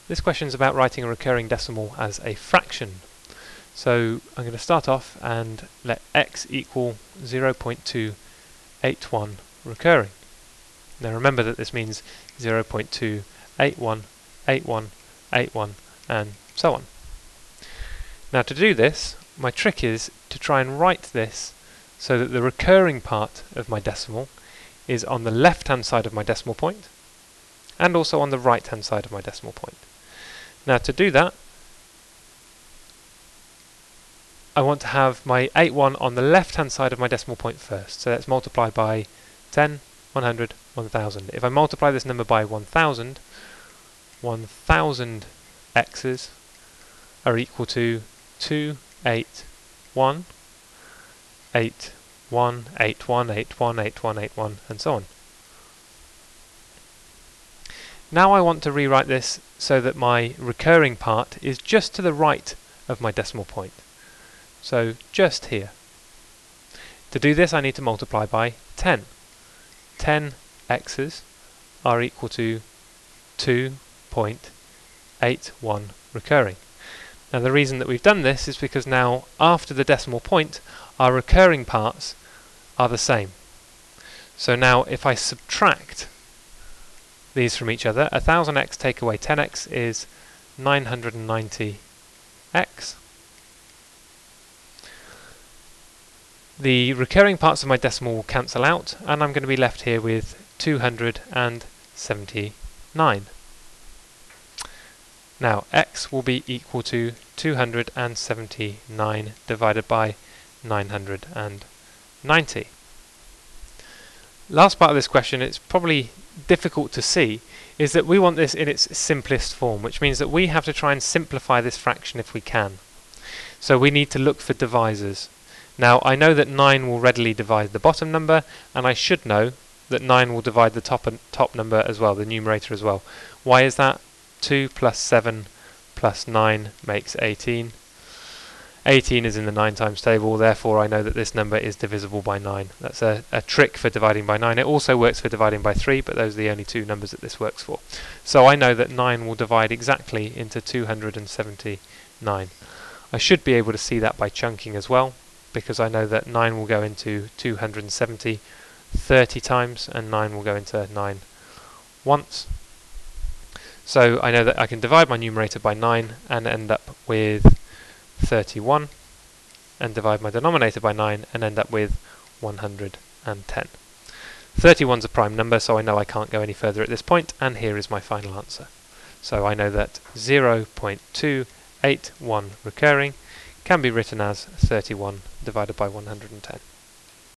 This question is about writing a recurring decimal as a fraction. So I'm going to start off and let x equal 0.281 recurring. Now remember that this means 0.281, 81, 81 and so on. Now to do this, my trick is to try and write this so that the recurring part of my decimal is on the left hand side of my decimal point and also on the right hand side of my decimal point. Now to do that, I want to have my 81 on the left hand side of my decimal point first. So let's multiply by 10, 100, 1000. If I multiply this number by 1000, 1000 x's are equal to 281, 81, 81, 81, 81, 81 and so on. Now I want to rewrite this so that my recurring part is just to the right of my decimal point. So just here. To do this I need to multiply by 10. 10 x's are equal to 2.81 recurring. Now the reason that we've done this is because now after the decimal point our recurring parts are the same. So now if I subtract these from each other, 1000x take away 10x is 990x. The recurring parts of my decimal will cancel out and I'm going to be left here with 279. Now x will be equal to 279 divided by 990. Last part of this question, it's probably difficult to see, is that we want this in its simplest form, which means that we have to try and simplify this fraction if we can. So we need to look for divisors. Now I know that 9 will readily divide the bottom number, and I should know that 9 will divide the top number as well, the numerator as well. Why is that? 2 plus 7 plus 9 makes 18. 18 is in the 9 times table, therefore I know that this number is divisible by 9. That's a trick for dividing by 9. It also works for dividing by 3, but those are the only two numbers that this works for. So I know that 9 will divide exactly into 279. I should be able to see that by chunking as well, because I know that 9 will go into 270 30 times, and 9 will go into 9 once. So I know that I can divide my numerator by 9 and end up with 31, and divide my denominator by 9 and end up with 110. 31 is a prime number, so I know I can't go any further at this point, and here is my final answer. So I know that 0.281 recurring can be written as 31 divided by 110.